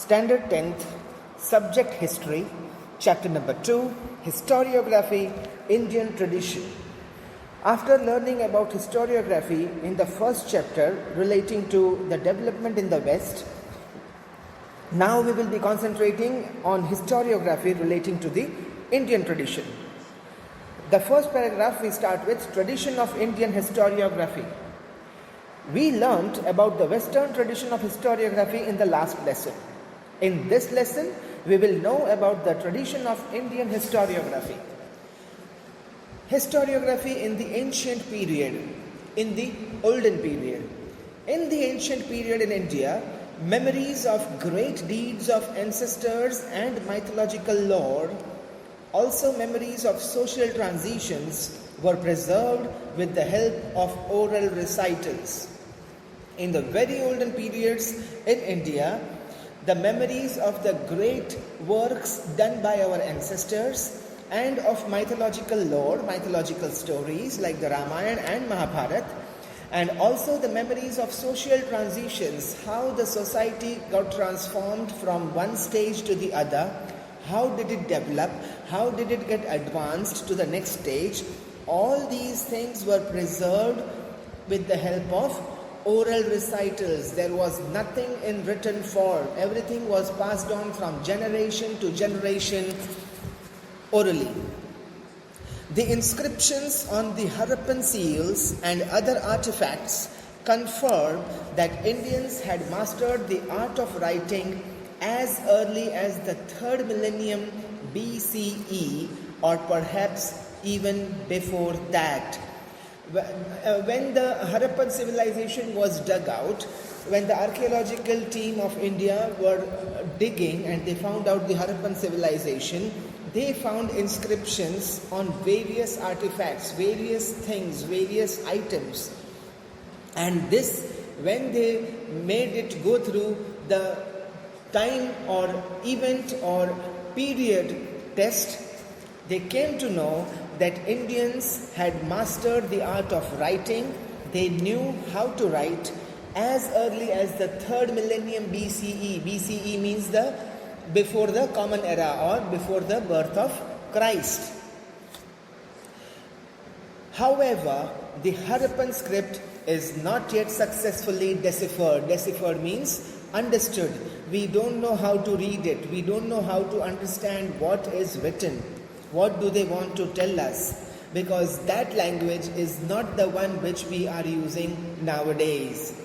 Standard 10th, Subject History, Chapter number 2, Historiography, Indian Tradition. After learning about historiography in the first chapter relating to the development in the West, now we will be concentrating on historiography relating to the Indian tradition. The first paragraph we start with Tradition of Indian Historiography. We learnt about the Western tradition of historiography in the last lesson. In this lesson, we will know about the tradition of Indian historiography. Historiography in the ancient period, in the olden period. In the ancient period in India, memories of great deeds of ancestors and mythological lore, also memories of social transitions, were preserved with the help of oral recitals. In the very olden periods in India, the memories of the great works done by our ancestors and of mythological lore, mythological stories like the Ramayana and Mahabharata, and also the memories of social transitions, how the society got transformed from one stage to the other, how did it develop, how did it get advanced to the next stage. All these things were preserved with the help of oral recitals. There was nothing in written form. Everything was passed on from generation to generation orally. The inscriptions on the Harappan seals and other artifacts confirm that Indians had mastered the art of writing as early as the 3rd millennium BCE, or perhaps even before that. When the Harappan civilization was dug out, when the archaeological team of India were digging and they found out the Harappan civilization, they found inscriptions on various artifacts, various things, various items. And this, when they made it go through the time or event or period test, they came to know that Indians had mastered the art of writing. They knew how to write as early as the 3rd millennium BCE. BCE means the before the Common Era or before the birth of Christ. However, the Harappan script is not yet successfully deciphered. Deciphered means understood. We don't know how to read it. We don't know how to understand what is written. What do they want to tell us? Because that language is not the one which we are using nowadays.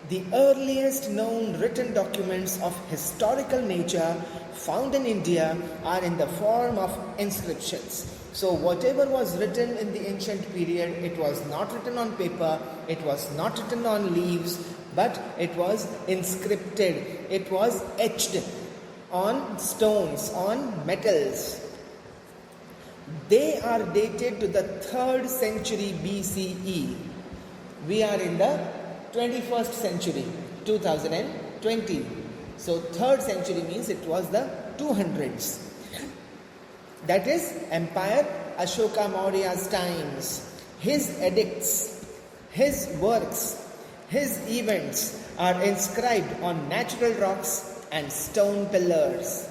The earliest known written documents of historical nature found in India are in the form of inscriptions. So whatever was written in the ancient period, it was not written on paper, it was not written on leaves, but it was inscripted. It was etched on stones, on metals. They are dated to the 3rd century BCE. We are in the 21st century, 2020. So 3rd century means it was the 200s. That is Empire Ashoka Maurya's times. His edicts, his works, his events are inscribed on natural rocks and stone pillars.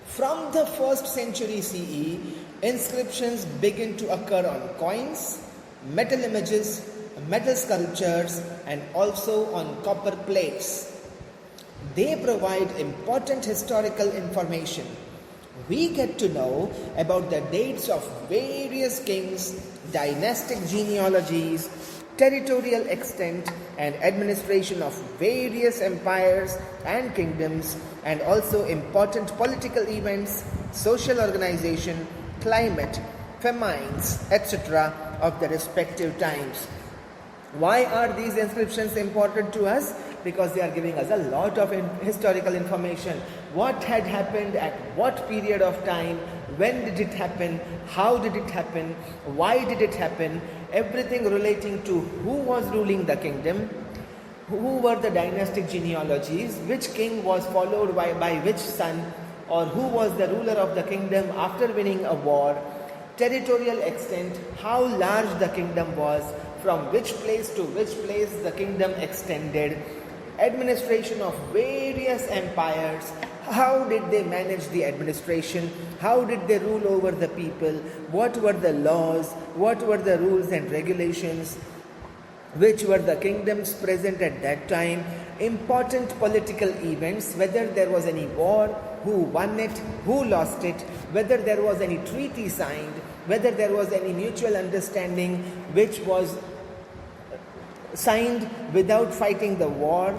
From the 1st century CE, inscriptions begin to occur on coins, metal images, metal sculptures, and also on copper plates. They provide important historical information. We get to know about the dates of various kings, dynastic genealogies, territorial extent and administration of various empires and kingdoms, and also important political events, social organization, climate, famines, etc. of the respective times. Why are these inscriptions important to us? Because they are giving us a lot of historical information. What had happened at what period of time, when did it happen, how did it happen, why did it happen, everything relating to who was ruling the kingdom, who were the dynastic genealogies, which king was followed by which son, or who was the ruler of the kingdom after winning a war, territorial extent, how large the kingdom was, from which place to which place the kingdom extended, administration of various empires. How did they manage the administration? How did they rule over the people? What were the laws? What were the rules and regulations? Which were the kingdoms present at that time? Important political events, whether there was any war, who won it, who lost it, whether there was any treaty signed, whether there was any mutual understanding which was signed without fighting the war.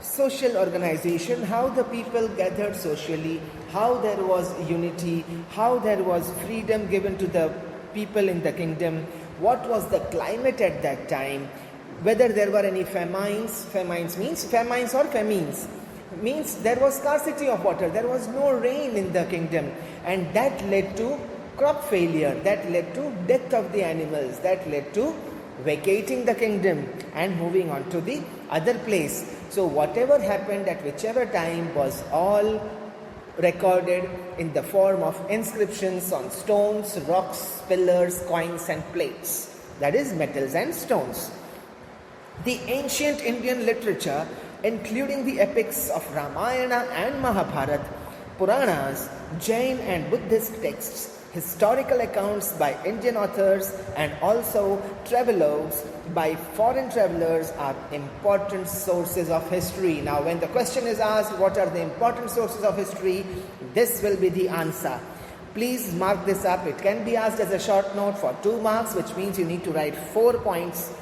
Social organization, how the people gathered socially, how there was unity, how there was freedom given to the people in the kingdom, what was the climate at that time, whether there were any famines. Famines means there was scarcity of water, there was no rain in the kingdom, and that led to crop failure, that led to death of the animals, that led to vacating the kingdom and moving on to the other place. So whatever happened at whichever time was all recorded in the form of inscriptions on stones, rocks, pillars, coins and plates, that is metals and stones. The ancient Indian literature, including the epics of Ramayana and Mahabharata, Puranas, Jain and Buddhist texts, historical accounts by Indian authors and also travelogues by foreign travelers are important sources of history. Now when the question is asked, what are the important sources of history? This will be the answer. Please mark this up. It can be asked as a short note for 2 marks, which means you need to write 4 points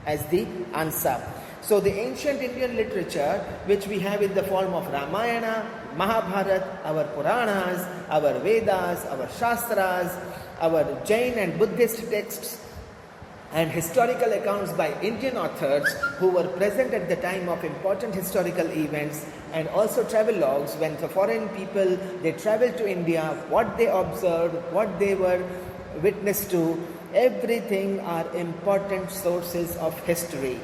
as the answer. So the ancient Indian literature, which we have in the form of Ramayana, Mahabharata, our Puranas, our Vedas, our Shastras, our Jain and Buddhist texts, and historical accounts by Indian authors who were present at the time of important historical events, and also travelogues when the foreign people, they traveled to India, what they observed, what they were witness to, everything are important sources of history.